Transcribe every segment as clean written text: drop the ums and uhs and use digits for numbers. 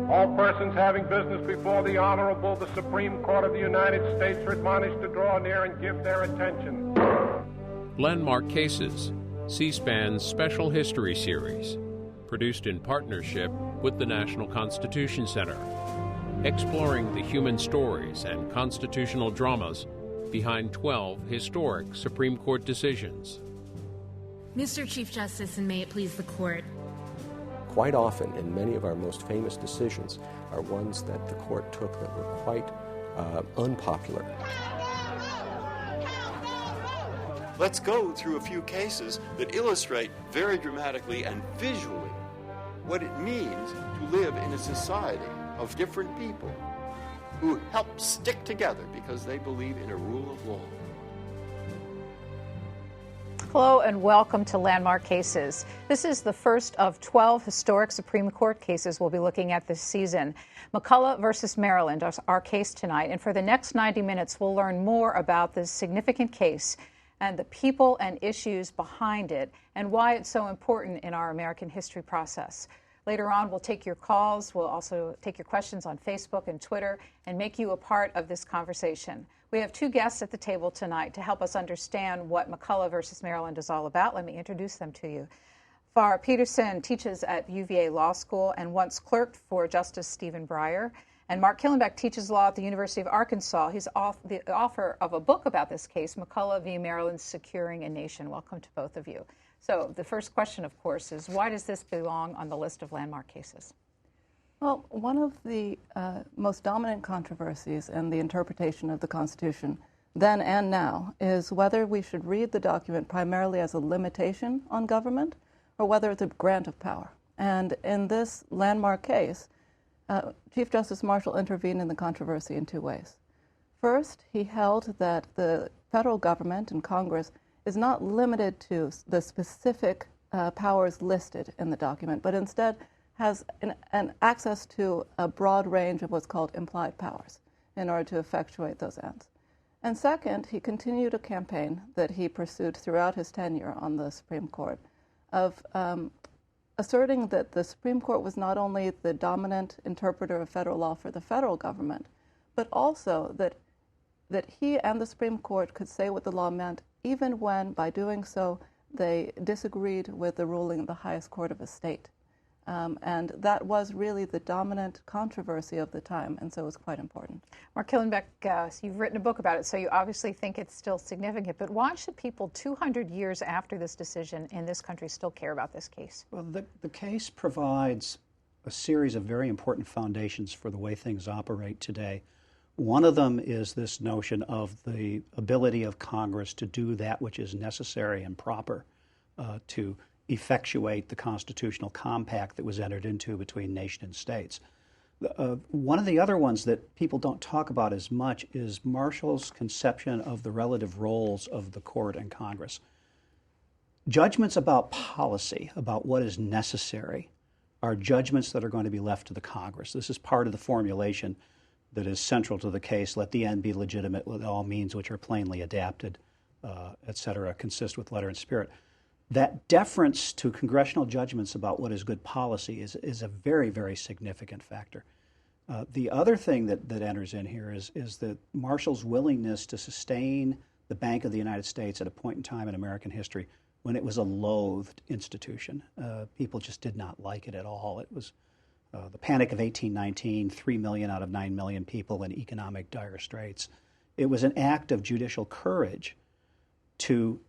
All persons having business before the Honorable, the Supreme Court of the United States are admonished to draw near and give their attention. Landmark Cases, C-SPAN's Special History Series, produced in partnership with the National Constitution Center, exploring the human stories and constitutional dramas behind 12 historic Supreme Court decisions. Mr. Chief Justice, and may it please the Court. Quite often, in many of our most famous decisions, are ones that the court took that were quite unpopular. Let's go through a few cases that illustrate very dramatically and visually what it means to live in a society of different people who help stick together because they believe in a rule of law. Hello and welcome to Landmark Cases. This is the first of 12 historic Supreme Court cases we'll be looking at this season. McCulloch versus Maryland is our case tonight, and for the next 90 minutes we'll learn more about this significant case and the people and issues behind it and why it's so important in our American history process. Later on, we'll take your calls. We'll also take your questions on Facebook and Twitter and make you a part of this conversation. We have two guests at the table tonight to help us understand what McCulloch versus Maryland is all about. Let me introduce them to you. Farah Peterson teaches at UVA Law School and once clerked for Justice Stephen Breyer. And Mark Killenbeck teaches law at the University of Arkansas. He's the author of a book about this case, McCulloch v. Maryland, Securing a Nation. Welcome to both of you. So the first question, of course, is why does this belong on the list of landmark cases? Well, one of the most dominant controversies in the interpretation of the Constitution then and now is whether we should read the document primarily as a limitation on government or whether it's a grant of power. And in this landmark case, Chief Justice Marshall intervened in the controversy in two ways. First, he held that the federal government and Congress is not limited to the specific powers listed in the document, but instead has an access to a broad range of what's called implied powers in order to effectuate those ends. And second, he continued a campaign that he pursued throughout his tenure on the Supreme Court of asserting that the Supreme Court was not only the dominant interpreter of federal law for the federal government, but also that he and the Supreme Court could say what the law meant even when, by doing so, they disagreed with the ruling of the highest court of a state. And that was really the dominant controversy of the time, and so it was quite important. Mark Killenbeck, you've written a book about it, so you obviously think it's still significant. But why should people 200 years after this decision in this country still care about this case? Well, the case provides a series of very important foundations for the way things operate today. One of them is this notion of the ability of Congress to do that which is necessary and proper to effectuate the constitutional compact that was entered into between nation and states. One of the other ones that people don't talk about as much is Marshall's conception of the relative roles of the court and Congress. Judgments about policy, about what is necessary, are judgments that are going to be left to the Congress. This is part of the formulation that is central to the case, let the end be legitimate with all means which are plainly adapted, et cetera, consist with letter and spirit. That deference to congressional judgments about what is good policy is a very, very significant factor. The other thing that enters in here is that Marshall's willingness to sustain the Bank of the United States at a point in time in American history when it was a loathed institution. People just did not like it at all. It was the Panic of 1819, 3 million out of 9 million people in economic dire straits. It was an act of judicial courage to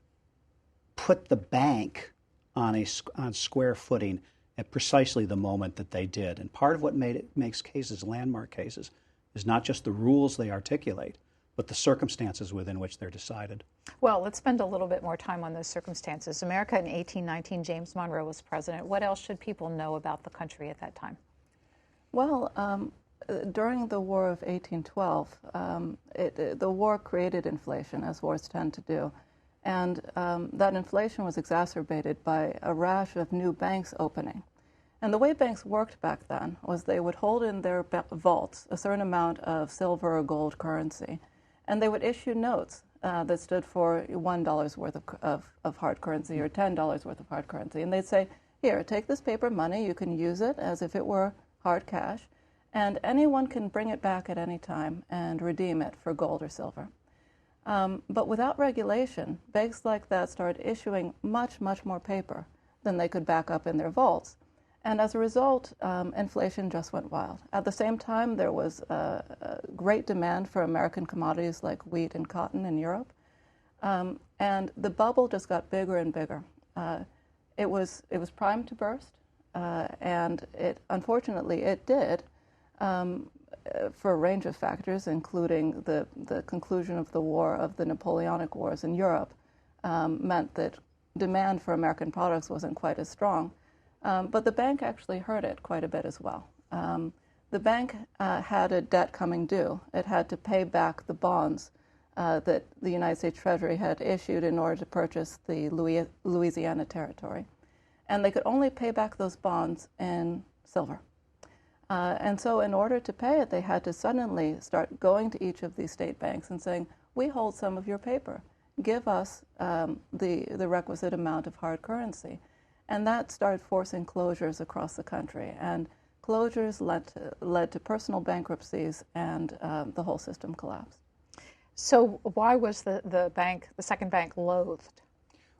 put the bank on square footing at precisely the moment that they did. And part of what makes cases landmark cases is not just the rules they articulate, but the circumstances within which they're decided. Well, let's spend a little bit more time on those circumstances. America in 1819, James Monroe was president. What else should people know about the country at that time? Well, during the War of 1812, the war created inflation, as wars tend to do. And that inflation was exacerbated by a rash of new banks opening. And the way banks worked back then was they would hold in their vaults a certain amount of silver or gold currency, and they would issue notes that stood for $1 worth of hard currency or $10 worth of hard currency. And they'd say, here, take this paper money, you can use it as if it were hard cash, and anyone can bring it back at any time and redeem it for gold or silver. But without regulation, banks like that started issuing much, much more paper than they could back up in their vaults. And as a result, inflation just went wild. At the same time, there was a great demand for American commodities like wheat and cotton in Europe. And the bubble just got bigger and bigger. It was primed to burst, and unfortunately it did, for a range of factors, including the conclusion of the Napoleonic Wars in Europe, meant that demand for American products wasn't quite as strong. But the bank actually hurt it quite a bit as well. The bank had a debt coming due. It had to pay back the bonds that the United States Treasury had issued in order to purchase the Louisiana Territory. And they could only pay back those bonds in silver. And so in order to pay it, they had to suddenly start going to each of these state banks and saying, we hold some of your paper. Give us the requisite amount of hard currency. And that started forcing closures across the country. And closures led to personal bankruptcies, and the whole system collapsed. So why was the second bank loathed?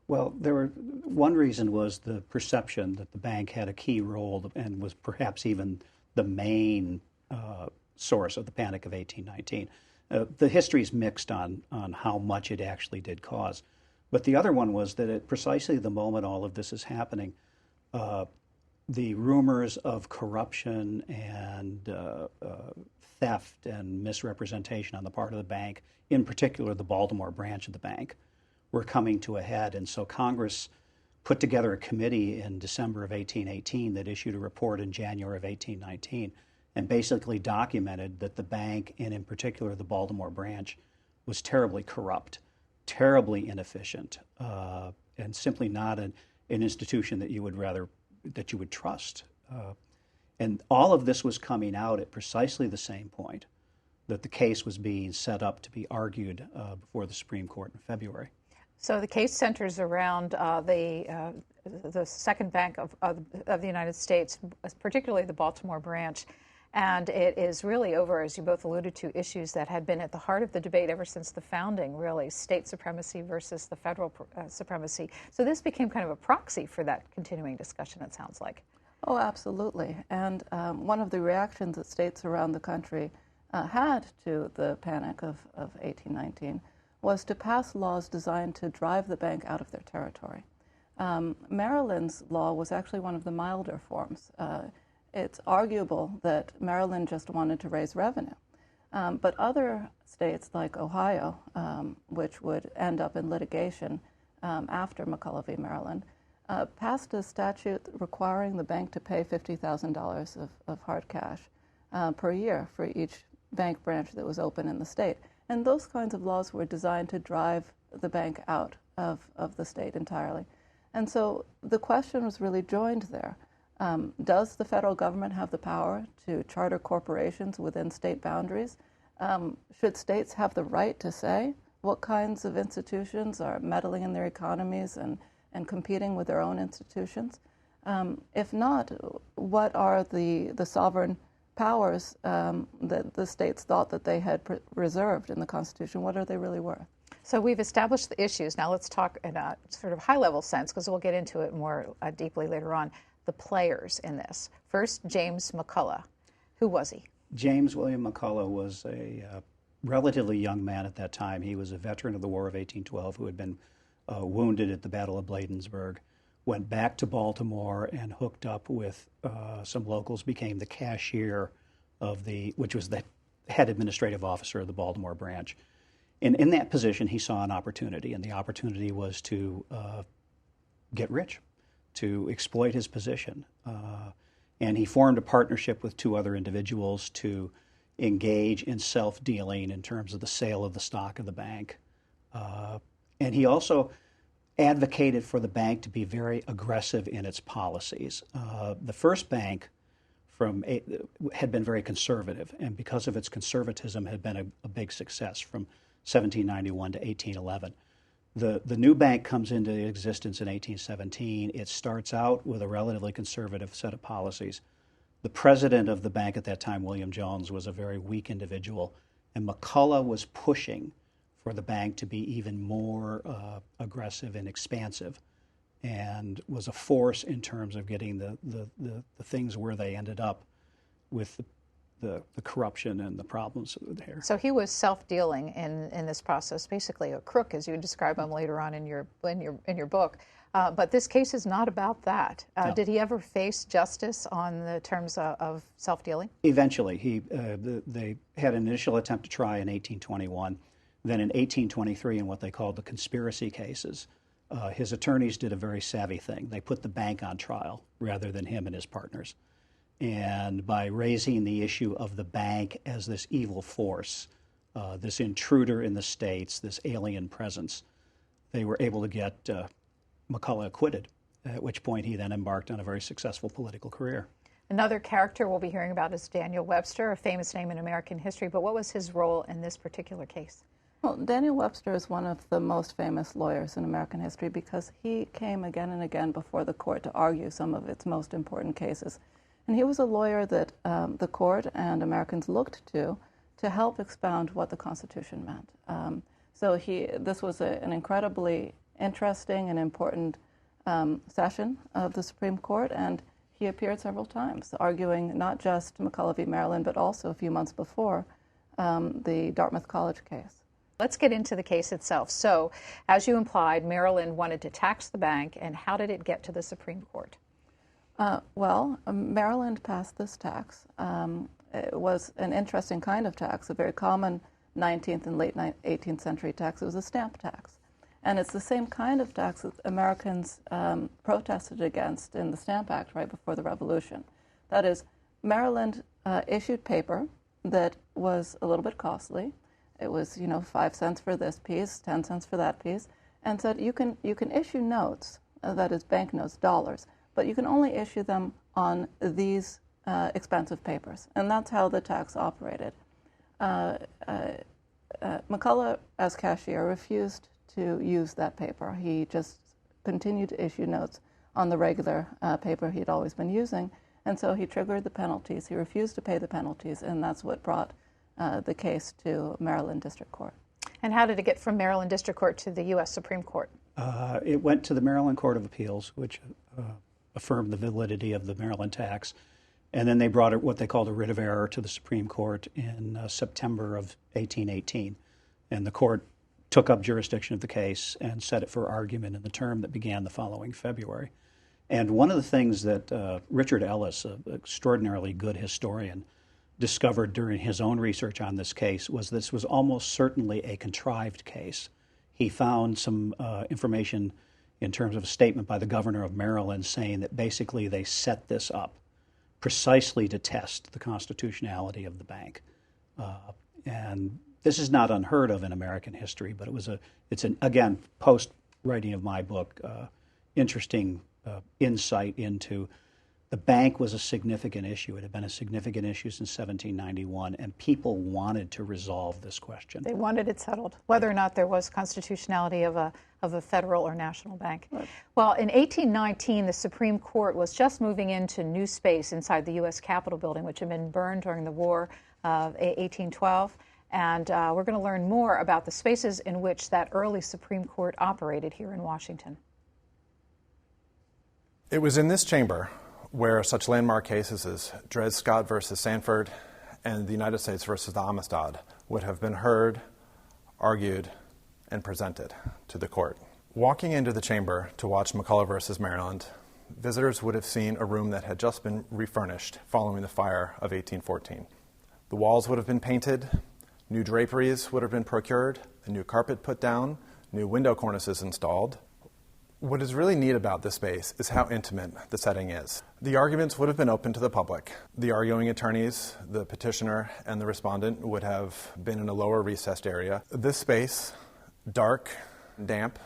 Well, one reason was the perception that the bank had a key role and was perhaps even the main source of the Panic of 1819. The history is mixed on how much it actually did cause. But the other one was that at precisely the moment all of this is happening, the rumors of corruption and theft and misrepresentation on the part of the bank, in particular the Baltimore branch of the bank, were coming to a head. And so Congress put together a committee in December of 1818 that issued a report in January of 1819 and basically documented that the bank, and in particular the Baltimore branch, was terribly corrupt, terribly inefficient, and simply not an institution that you would trust. And all of this was coming out at precisely the same point that the case was being set up to be argued before the Supreme Court in February. So the case centers around the second bank of the United States, particularly the Baltimore branch. And it is really over, as you both alluded to, issues that had been at the heart of the debate ever since the founding, really, state supremacy versus the federal supremacy. So this became kind of a proxy for that continuing discussion, it sounds like. Oh, absolutely. And one of the reactions that states around the country had to the Panic of 1819 was to pass laws designed to drive the bank out of their territory. Maryland's law was actually one of the milder forms. It's arguable that Maryland just wanted to raise revenue. But other states like Ohio, which would end up in litigation after McCulloch v. Maryland, passed a statute requiring the bank to pay $50,000 of hard cash per year for each bank branch that was open in the state. And those kinds of laws were designed to drive the bank out of the state entirely. And so the question was really joined there. Does the federal government have the power to charter corporations within state boundaries? Should states have the right to say what kinds of institutions are meddling in their economies and competing with their own institutions? If not, what are the sovereign powers that the states thought that they had reserved in the Constitution? What are they really worth? So we've established the issues. Now let's talk in a sort of high-level sense, because we'll get into it more deeply later on. The players in this. First, James McCulloch. Who was he? James William McCulloch was a relatively young man at that time. He was a veteran of the War of 1812 who had been wounded at the Battle of Bladensburg, went back to Baltimore and hooked up with some locals, became the cashier of which was the head administrative officer of the Baltimore branch. And in that position, he saw an opportunity, and the opportunity was to get rich, to exploit his position. And he formed a partnership with two other individuals to engage in self-dealing in terms of the sale of the stock of the bank. And he also advocated for the bank to be very aggressive in its policies. The first bank had been very conservative, and because of its conservatism had been a big success from 1791 to 1811. The new bank comes into existence in 1817. It starts out with a relatively conservative set of policies. The president of the bank at that time, William Jones, was a very weak individual, and McCulloch was pushing for the bank to be even more aggressive and expansive, and was a force in terms of getting the things where they ended up with the corruption and the problems that were there. So he was self-dealing in this process, basically a crook, as you describe him later on in your book. But this case is not about that. No. Did he ever face justice on the terms of self-dealing? Eventually, they had an initial attempt to try in 1821. Then in 1823, in what they called the conspiracy cases, his attorneys did a very savvy thing. They put the bank on trial rather than him and his partners. And by raising the issue of the bank as this evil force, this intruder in the states, this alien presence, they were able to get McCulloch acquitted, at which point he then embarked on a very successful political career. Another character we'll be hearing about is Daniel Webster, a famous name in American history, but what was his role in this particular case? Well, Daniel Webster is one of the most famous lawyers in American history because he came again and again before the court to argue some of its most important cases. And he was a lawyer that the court and Americans looked to help expound what the Constitution meant. So this was an incredibly interesting and important session of the Supreme Court, and he appeared several times, arguing not just McCulloch v. Maryland, but also a few months before the Dartmouth College case. Let's get into the case itself. So, as you implied, Maryland wanted to tax the bank, and how did it get to the Supreme Court? Maryland passed this tax. It was an interesting kind of tax, a very common 19th and late 18th century tax. It was a stamp tax. And it's the same kind of tax that Americans protested against in the Stamp Act right before the Revolution. That is, Maryland issued paper that was a little bit costly. It was, 5 cents for this piece, 10 cents for that piece, and said you can issue notes, that is banknotes, dollars, but you can only issue them on these expensive papers. And that's how the tax operated. McCulloch, as cashier, refused to use that paper. He just continued to issue notes on the regular paper he'd always been using, and so he triggered the penalties. He refused to pay the penalties, and that's what brought the case to Maryland District Court. And how did it get from Maryland District Court to the U.S. Supreme Court? It went to the Maryland Court of Appeals, which affirmed the validity of the Maryland tax. And then they brought what they called a writ of error to the Supreme Court in September of 1818. And the court took up jurisdiction of the case and set it for argument in the term that began the following February. And one of the things that Richard Ellis, an extraordinarily good historian, discovered during his own research on this case was this was almost certainly a contrived case. He found some information in terms of a statement by the governor of Maryland saying that basically they set this up precisely to test the constitutionality of the bank. And this is not unheard of in American history, but it's an again, post-writing of my book, interesting insight into the bank was a significant issue. It had been a significant issue since 1791, and people wanted to resolve this question. They wanted it settled, whether or not there was constitutionality of a federal or national bank. Right. Well, in 1819, the Supreme Court was just moving into new space inside the U.S. Capitol building, which had been burned during the War of 1812. And we're going to learn more about the spaces in which that early Supreme Court operated here in Washington. It was in this chamber where such landmark cases as Dred Scott versus Sanford and the United States versus the Amistad would have been heard, argued, and presented to the court. Walking into the chamber to watch McCulloch versus Maryland, visitors would have seen a room that had just been refurnished following the fire of 1814. The walls would have been painted, new draperies would have been procured, a new carpet put down, new window cornices installed. What is really neat about this space is how intimate the setting is. The arguments would have been open to the public. The arguing attorneys, the petitioner, and the respondent would have been in a lower recessed area. This space, dark, damp,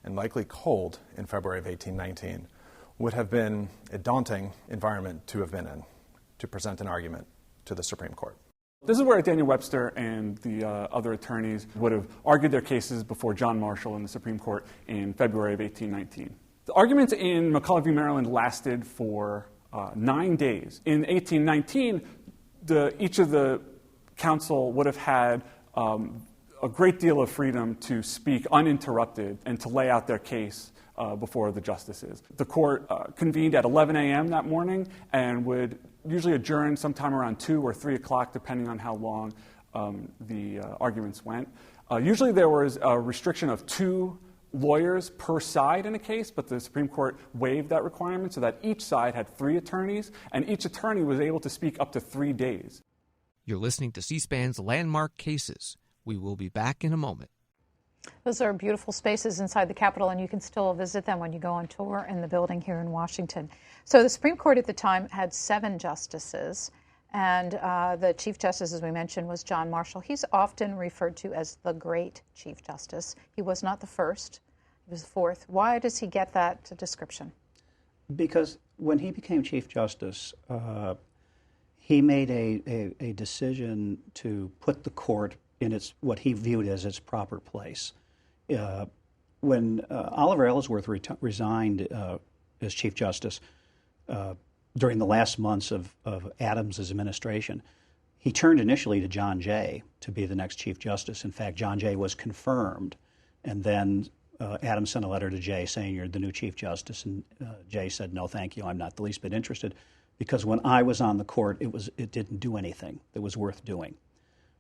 and likely cold in February of 1819, would have been a daunting environment to have been in, to present an argument to the Supreme Court. This is where Daniel Webster and the other attorneys would have argued their cases before John Marshall in the Supreme Court in February of 1819. The arguments in McCulloch v. Maryland lasted for 9 days. In 1819, each of the council would have had a great deal of freedom to speak uninterrupted and to lay out their case before the justices. The court convened at 11 a.m. that morning and would usually adjourn sometime around 2 or 3 o'clock, depending on how long the arguments went. Usually there was a restriction of 2 lawyers per side in a case, but the Supreme Court waived that requirement so that each side had 3 attorneys, and each attorney was able to speak up to 3 days. You're listening to C-SPAN's Landmark Cases. We will be back in a moment. Those are beautiful spaces inside the Capitol, and you can still visit them when you go on tour in the building here in Washington. So the Supreme Court at the time had 7 justices, and the Chief Justice, as we mentioned, was John Marshall. He's often referred to as the great Chief Justice. He was not the first. He was the 4th. Why does he get that description? Because when he became Chief Justice, he made a decision to put the court in what he viewed as its proper place. When Oliver Ellsworth resigned as Chief Justice during the last months of Adams's administration, he turned initially to John Jay to be the next Chief Justice. In fact, John Jay was confirmed, and then Adams sent a letter to Jay saying, "You're the new Chief Justice," and Jay said, "No, thank you, I'm not the least bit interested," because when I was on the court, it didn't do anything that was worth doing.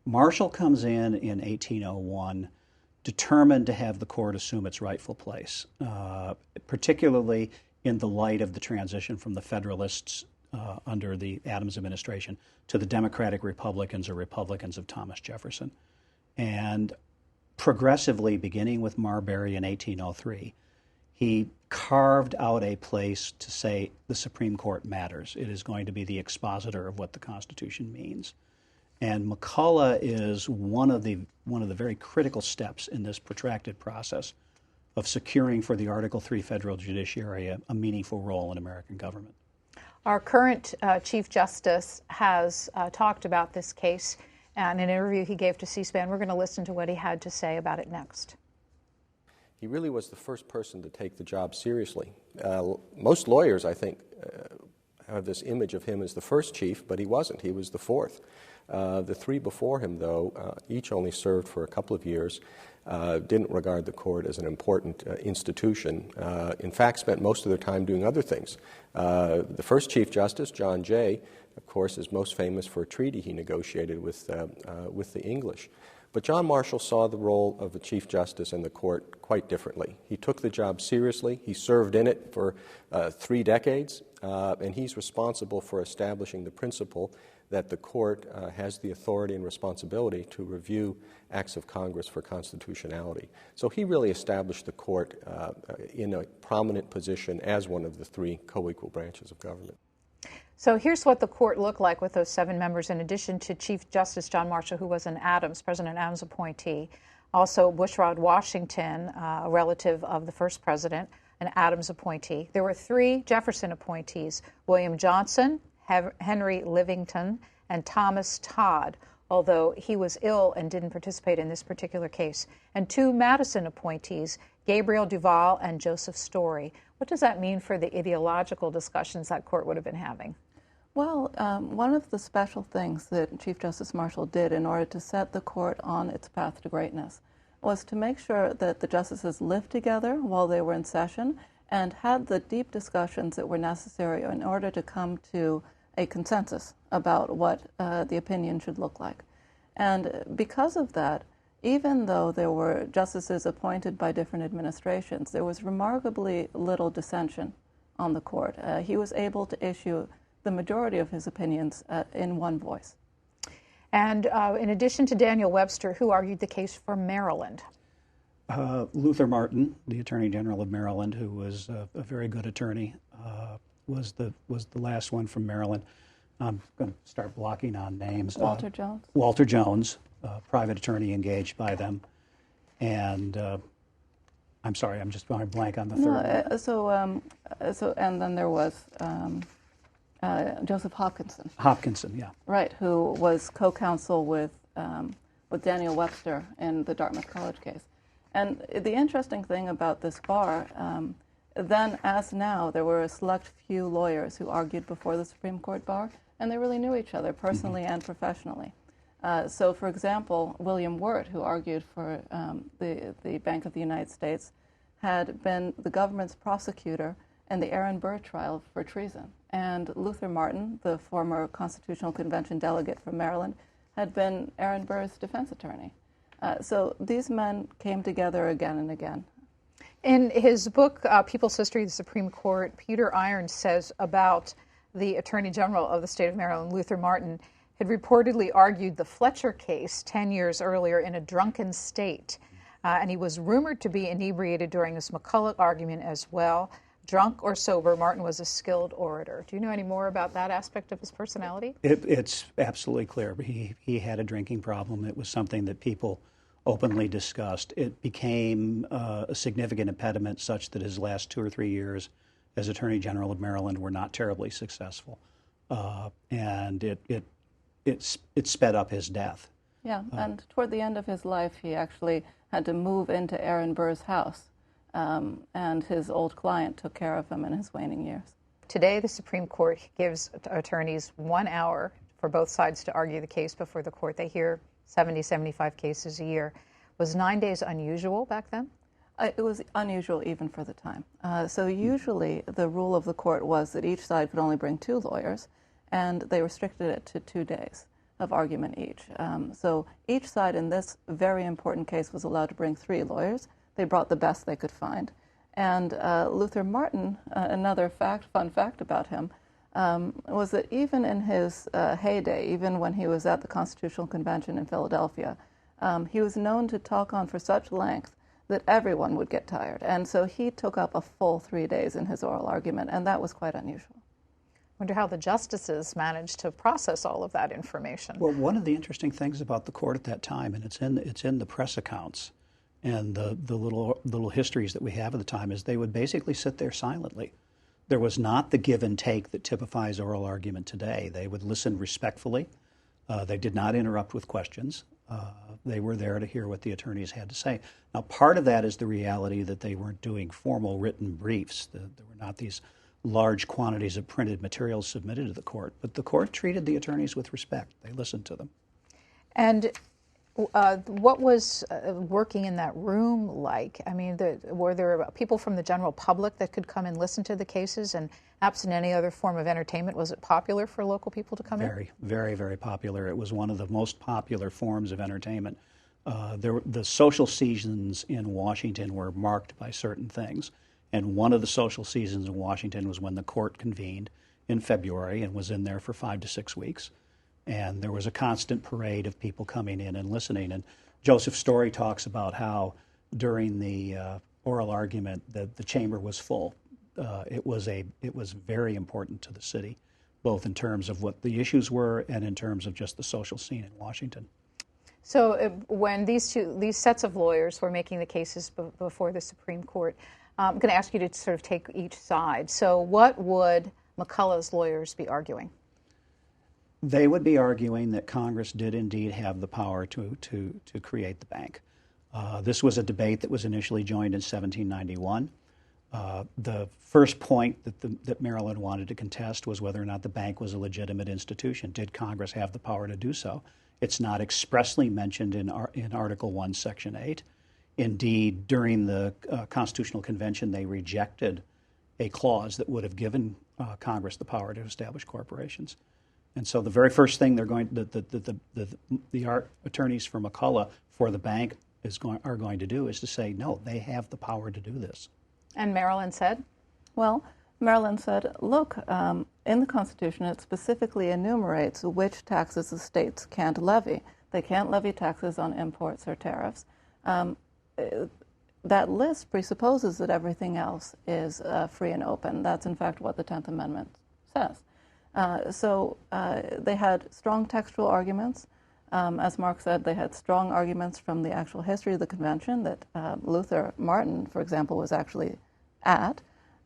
Marshall comes in 1801, determined to have the court assume its rightful place, particularly in the light of the transition from the Federalists under the Adams administration to the Democratic Republicans or Republicans of Thomas Jefferson. And progressively, beginning with Marbury in 1803, he carved out a place to say the Supreme Court matters. It is going to be the expositor of what the Constitution means. And McCulloch is one of the very critical steps in this protracted process of securing for the Article III federal judiciary a meaningful role in American government. Our current Chief Justice has talked about this case in an interview he gave to C-SPAN. We're going to listen to what he had to say about it next. He really was the first person to take the job seriously. Most lawyers, I think, have this image of him as the first chief, but he wasn't. He was the 4th. The 3 before him, though, each only served for a couple of years, didn't regard the court as an important institution, in fact spent most of their time doing other things. The first Chief Justice, John Jay, of course, is most famous for a treaty he negotiated with the English. But John Marshall saw the role of the Chief Justice in the court quite differently. He took the job seriously. He served in it for 3 decades, and he's responsible for establishing the principle that the court has the authority and responsibility to review acts of Congress for constitutionality. So he really established the court in a prominent position as one of the 3 co-equal branches of government. So here's what the court looked like with those 7 members, in addition to Chief Justice John Marshall, who was President Adams appointee, also Bushrod Washington, a relative of the first president, an Adams appointee. There were 3 Jefferson appointees, William Johnson, Henry Livington, and Thomas Todd, although he was ill and didn't participate in this particular case, and 2 Madison appointees, Gabriel Duval and Joseph Story. What does that mean for the ideological discussions that court would have been having? Well, one of the special things that Chief Justice Marshall did in order to set the court on its path to greatness was to make sure that the justices lived together while they were in session and had the deep discussions that were necessary in order to come to a consensus about what the opinion should look like. And because of that, even though there were justices appointed by different administrations, there was remarkably little dissension on the court. He was able to issue the majority of his opinions in one voice. And in addition to Daniel Webster, who argued the case for Maryland? Luther Martin, the Attorney General of Maryland, who was a very good attorney, was the last one from Maryland. I'm going to start blocking on names. Walter Jones. Walter Jones, private attorney engaged by them, and I'm sorry, I'm just going blank on the third. And then there was Joseph Hopkinson. Hopkinson, yeah. Right, who was co-counsel with Daniel Webster in the Dartmouth College case. And the interesting thing about this bar, then, as now, there were a select few lawyers who argued before the Supreme Court bar, and they really knew each other personally and professionally. So, for example, William Wirt, who argued for the Bank of the United States, had been the government's prosecutor in the Aaron Burr trial for treason. And Luther Martin, the former Constitutional Convention delegate from Maryland, had been Aaron Burr's defense attorney. So these men came together again and again. In his book, People's History of the Supreme Court, Peter Irons says about the Attorney General of the state of Maryland, Luther Martin, had reportedly argued the Fletcher case 10 years earlier in a drunken state. And he was rumored to be inebriated during this McCulloch argument as well. Drunk or sober, Martin was a skilled orator. Do you know any more about that aspect of his personality? It's absolutely clear. He had a drinking problem. It was something that people openly discussed. It became a significant impediment such that his last 2 or 3 years as Attorney General of Maryland were not terribly successful. And it sped up his death. Yeah, and toward the end of his life, he actually had to move into Aaron Burr's house. And his old client took care of him in his waning years. Today, the Supreme Court gives attorneys 1 hour for both sides to argue the case before the court. They hear 70, 75 cases a year. Was 9 days unusual back then? It was unusual even for the time. So usually the rule of the court was that each side could only bring 2 lawyers, and they restricted it to 2 days of argument each. So each side in this very important case was allowed to bring 3 lawyers. They brought the best they could find. And Luther Martin, another fun fact about him, was that even in his heyday, even when he was at the Constitutional Convention in Philadelphia, he was known to talk on for such length that everyone would get tired. And so he took up a full 3 days in his oral argument, and that was quite unusual. I wonder how the justices managed to process all of that information. Well, one of the interesting things about the court at that time, and it's in the press accounts, and the little histories that we have at the time, is they would basically sit there silently. There was not the give and take that typifies oral argument today. They would listen respectfully. They did not interrupt with questions. They were there to hear what the attorneys had to say. Now, part of that is the reality that they weren't doing formal written briefs. There were not these large quantities of printed materials submitted to the court, but the court treated the attorneys with respect. They listened to them. And what was working in that room like? I mean, were there people from the general public that could come and listen to the cases? And absent any other form of entertainment, was it popular for local people to come in? Very, very, very popular. It was one of the most popular forms of entertainment. The social seasons in Washington were marked by certain things. And one of the social seasons in Washington was when the court convened in February and was in there for 5 to 6 weeks. And there was a constant parade of people coming in and listening. And Joseph Story talks about how during the oral argument the chamber was full. It was very important to the city, both in terms of what the issues were and in terms of just the social scene in Washington. So when these sets of lawyers were making the cases before the Supreme Court, I'm going to ask you to sort of take each side. So what would McCulloch's lawyers be arguing? They would be arguing that Congress did indeed have the power to create the bank. This was a debate that was initially joined in 1791. The first point that Maryland wanted to contest was whether or not the bank was a legitimate institution. Did Congress have the power to do so? It's not expressly mentioned in Article 1, Section 8. Indeed, during the Constitutional Convention, they rejected a clause that would have given Congress the power to establish corporations. And so the very first thing the attorneys for McCulloch for the bank are going to do is to say, no, they have the power to do this. And Maryland said? Well, Maryland said, look, in the Constitution it specifically enumerates which taxes the states can't levy. They can't levy taxes on imports or tariffs. That list presupposes that everything else is free and open. That's, in fact, what the 10th Amendment says. So they had strong textual arguments. As Mark said, they had strong arguments from the actual history of the convention that Luther Martin, for example, was actually at.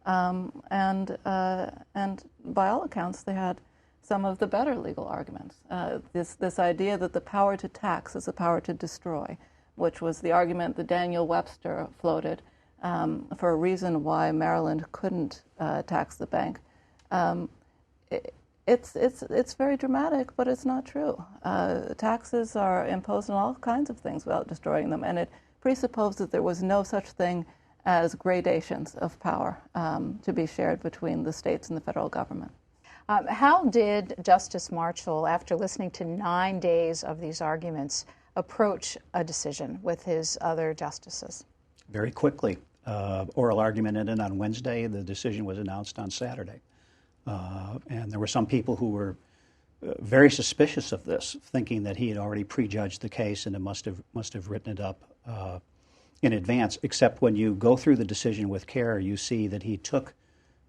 And by all accounts, they had some of the better legal arguments. This idea that the power to tax is the power to destroy, which was the argument that Daniel Webster floated for a reason why Maryland couldn't tax the bank. It's very dramatic, but it's not true. Taxes are imposed on all kinds of things without destroying them, and it presupposed that there was no such thing as gradations of power to be shared between the states and the federal government. How did Justice Marshall, after listening to 9 days of these arguments, approach a decision with his other justices? Very quickly. Oral argument ended on Wednesday. The decision was announced on Saturday. And there were some people who were very suspicious of this, thinking that he had already prejudged the case and it must have written it up in advance, except when you go through the decision with care, you see that he took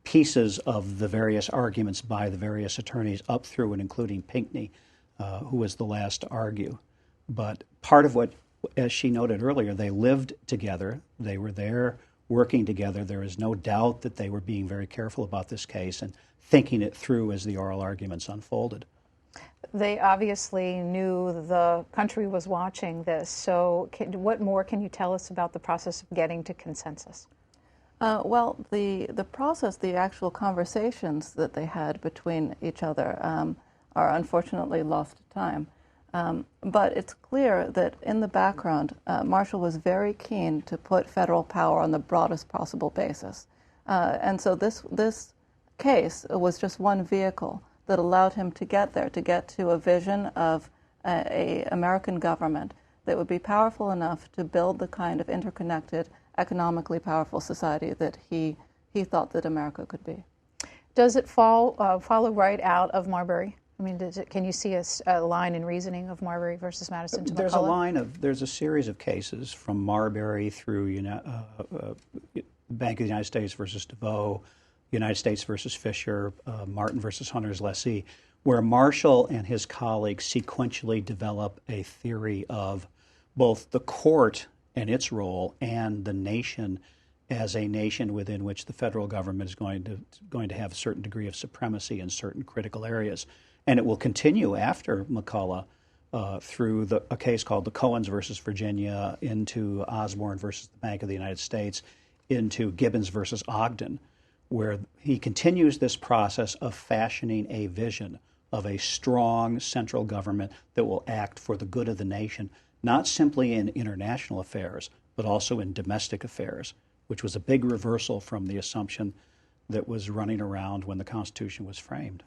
pieces of the various arguments by the various attorneys up through and including Pinckney, who was the last to argue. But part of what, as she noted earlier, they lived together. They were there working together. There is no doubt that they were being very careful about this case and thinking it through as the oral arguments unfolded. They obviously knew the country was watching this, so what more can you tell us about the process of getting to consensus? Well, the process, the actual conversations that they had between each other are unfortunately lost to time. But it's clear that in the background, Marshall was very keen to put federal power on the broadest possible basis. And so this case was just one vehicle that allowed him to get there, to get to a vision of an American government that would be powerful enough to build the kind of interconnected, economically powerful society that he thought that America could be. Does it follow right out of Marbury? I mean, can you see a line in reasoning of Marbury versus Madison to McCulloch? There's a series of cases from Marbury through Bank of the United States versus DeVoe, United States versus Fisher, Martin versus Hunter's lessee, where Marshall and his colleagues sequentially develop a theory of both the court and its role and the nation as a nation within which the federal government is going to have a certain degree of supremacy in certain critical areas. And it will continue after McCulloch through a case called the Cohens versus Virginia, into Osborne versus the Bank of the United States, into Gibbons versus Ogden, where he continues this process of fashioning a vision of a strong central government that will act for the good of the nation, not simply in international affairs, but also in domestic affairs, which was a big reversal from the assumption that was running around when the Constitution was framed.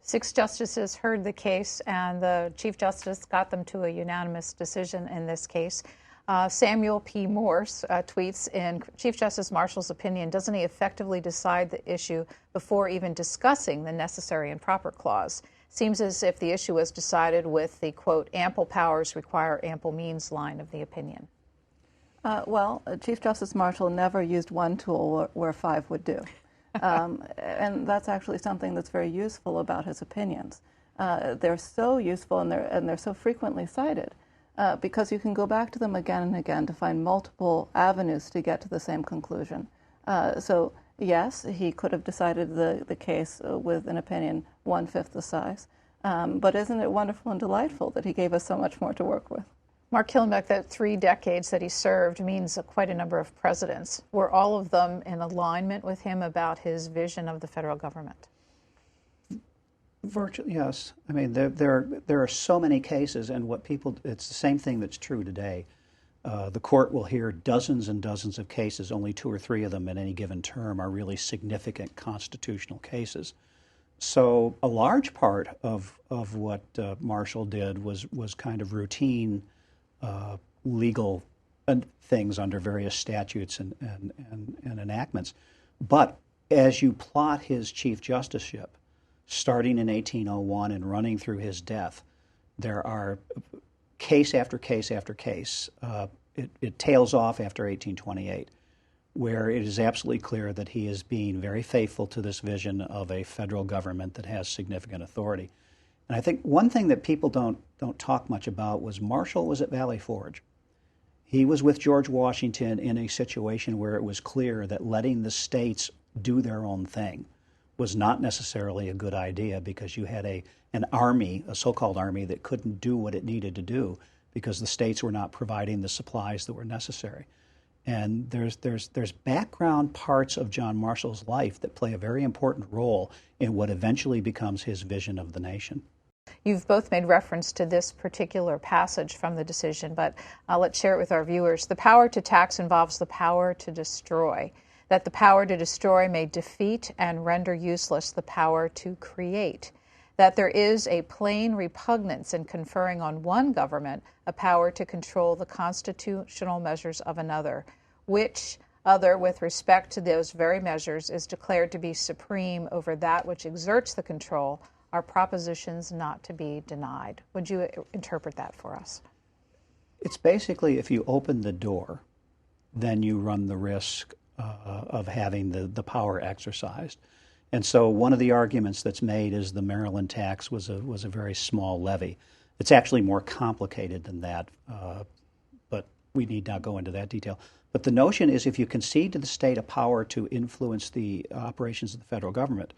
6 justices heard the case, and the Chief Justice got them to a unanimous decision in this case. Samuel P. Morse tweets, in Chief Justice Marshall's opinion, doesn't he effectively decide the issue before even discussing the necessary and proper clause? Seems as if the issue was decided with the, quote, ample powers require ample means line of the opinion. Well, Chief Justice Marshall never used one tool where 5 would do. And that's actually something that's very useful about his opinions. They're so useful and they're so frequently cited because you can go back to them again and again to find multiple avenues to get to the same conclusion. So yes, he could have decided the case with an opinion 1/5 the size, but isn't it wonderful and delightful that he gave us so much more to work with? Mark Killenbeck, that 3 decades that he served means quite a number of presidents. Were all of them in alignment with him about his vision of the federal government? Virtually, yes. I mean, there are so many cases, and it's the same thing that's true today. The court will hear dozens and dozens of cases. Only 2 or 3 of them in any given term are really significant constitutional cases. So a large part of what Marshall did was kind of routine legal things under various statutes and enactments. But as you plot his chief justiceship, starting in 1801 and running through his death, there are case after case after case. It tails off after 1828, where it is absolutely clear that he is being very faithful to this vision of a federal government that has significant authority. And I think one thing that people don't talk much about was Marshall was at Valley Forge. He was with George Washington in a situation where it was clear that letting the states do their own thing was not necessarily a good idea, because you had an army, a so-called army, that couldn't do what it needed to do because the states were not providing the supplies that were necessary. And there's background parts of John Marshall's life that play a very important role in what eventually becomes his vision of the nation. You've both made reference to this particular passage from the decision, but let's share it with our viewers. The power to tax involves the power to destroy, that the power to destroy may defeat and render useless the power to create, that there is a plain repugnance in conferring on one government a power to control the constitutional measures of another, which other, with respect to those very measures, is declared to be supreme over that which exerts the control, are propositions not to be denied. Would you interpret that for us? It's basically, if you open the door, then you run the risk of having the power exercised. And so one of the arguments that's made is the Maryland tax was a very small levy. It's actually more complicated than that, but we need not go into that detail. But the notion is, if you concede to the state a power to influence the operations of the federal government,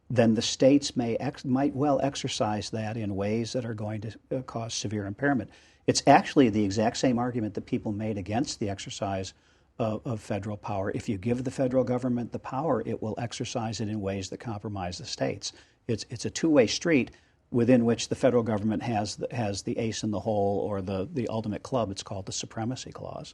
then the states might well exercise that in ways that are going to cause severe impairment. It's actually the exact same argument that people made against the exercise of federal power. If you give the federal government the power, it will exercise it in ways that compromise the states. It's a two-way street within which the federal government has the ace in the hole, or the ultimate club. It's called the Supremacy Clause.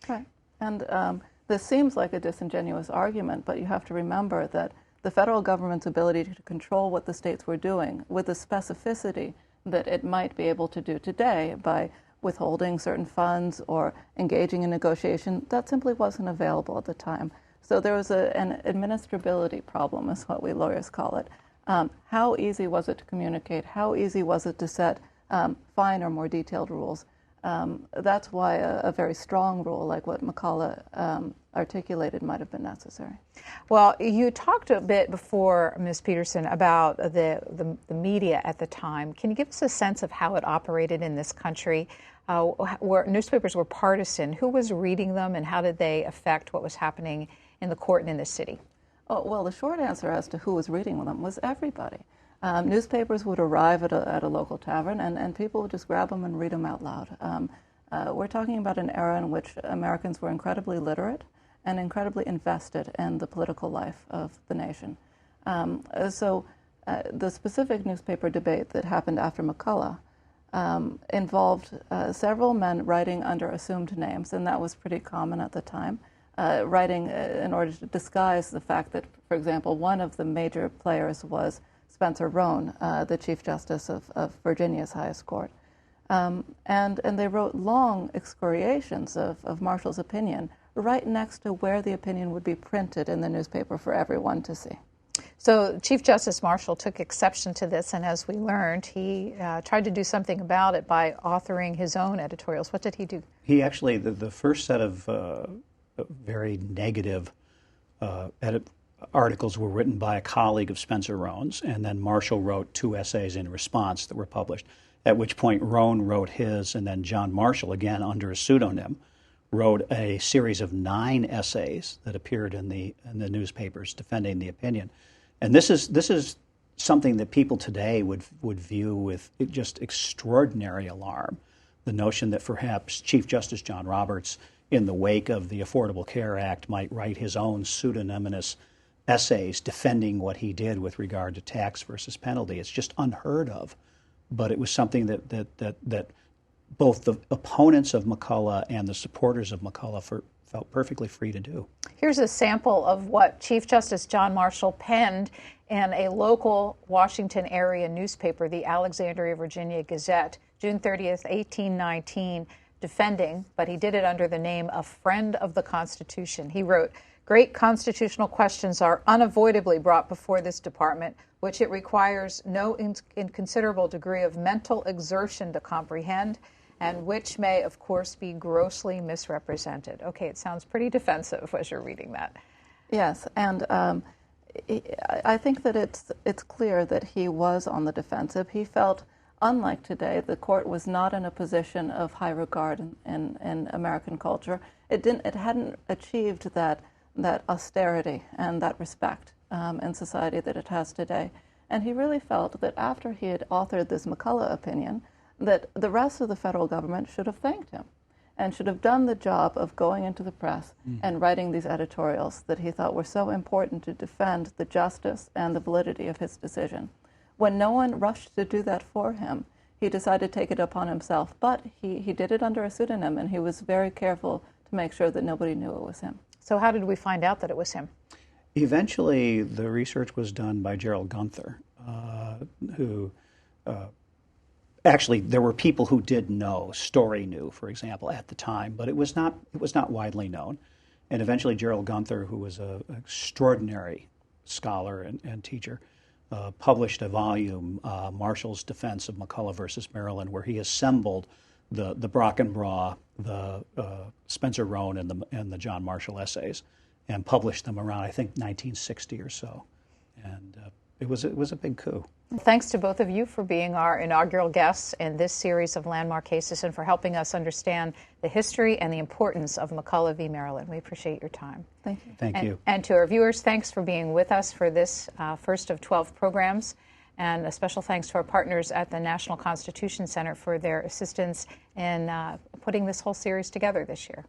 Right. And this seems like a disingenuous argument, but you have to remember that the federal government's ability to control what the states were doing with the specificity that it might be able to do today by withholding certain funds or engaging in negotiation, that simply wasn't available at the time. So there was an administrability problem, is what we lawyers call it. How easy was it to communicate? How easy was it to set finer, more detailed rules? That's why a very strong rule like what McCulloch articulated might have been necessary. Well, you talked a bit before, Ms. Peterson, about the media at the time. Can you give us a sense of how it operated in this country? Where newspapers were partisan, who was reading them, and how did they affect what was happening in the court and in the city? Oh, well, the short answer as to who was reading them was everybody. Newspapers would arrive at a local tavern, and people would just grab them and read them out loud. We're talking about an era in which Americans were incredibly literate and incredibly invested in the political life of the nation. So the specific newspaper debate that happened after McCulloch involved several men writing under assumed names, and that was pretty common at the time, writing in order to disguise the fact that, for example, one of the major players was Spencer Roane, the Chief Justice of Virginia's highest court. And they wrote long excoriations of Marshall's opinion right next to where the opinion would be printed in the newspaper for everyone to see. So Chief Justice Marshall took exception to this, and as we learned, he tried to do something about it by authoring his own editorials. What did he do? He actually, the first set of very negative articles were written by a colleague of Spencer Roane's, and then Marshall wrote 2 essays in response that were published, at which point Roane wrote his, and then John Marshall, again under a pseudonym, wrote a series of 9 essays that appeared in the newspapers defending the opinion. And this is something that people today would view with just extraordinary alarm, the notion that perhaps Chief Justice John Roberts, in the wake of the Affordable Care Act, might write his own pseudonymous essays defending what he did with regard to tax versus penalty. It's just unheard of, but it was something that both the opponents of McCulloch and the supporters of McCulloch felt perfectly free to do. Here's a sample of what Chief Justice John Marshall penned in a local Washington area newspaper, the Alexandria, Virginia Gazette, June 30th, 1819, defending, but he did it under the name of Friend of the Constitution. He wrote, "Great constitutional questions are unavoidably brought before this department, which it requires no inconsiderable degree of mental exertion to comprehend, and which may, of course, be grossly misrepresented." Okay, it sounds pretty defensive as you're reading that. Yes, and I think that it's clear that he was on the defensive. He felt, unlike today, the court was not in a position of high regard in American culture. It hadn't achieved that austerity and that respect in society that it has today. And he really felt that after he had authored this McCulloch opinion, that the rest of the federal government should have thanked him. and should have done the job of going into the press and writing these editorials that he thought were so important to defend the justice and the validity of his decision. When no one rushed to do that for him, he decided to take it upon himself, but he did it under a pseudonym, and he was very careful to make sure that nobody knew it was him. So how did we find out that it was him? Eventually, the research was done by Gerald Gunther, who actually, there were people who did know, Story knew, for example, at the time, but it was not widely known. And eventually Gerald Gunther, who was an extraordinary scholar and teacher, published a volume, Marshall's Defense of McCulloch versus Maryland, where he assembled the Brockenbrough, the Spencer Roane, and the John Marshall essays, and published them around, I think, 1960 or so. And it was a big coup. Thanks to both of you for being our inaugural guests in this series of landmark cases and for helping us understand the history and the importance of McCulloch v. Maryland. We appreciate your time. Thank you. Thank you. And to our viewers, thanks for being with us for this first of 12 programs. And a special thanks to our partners at the National Constitution Center for their assistance in putting this whole series together this year.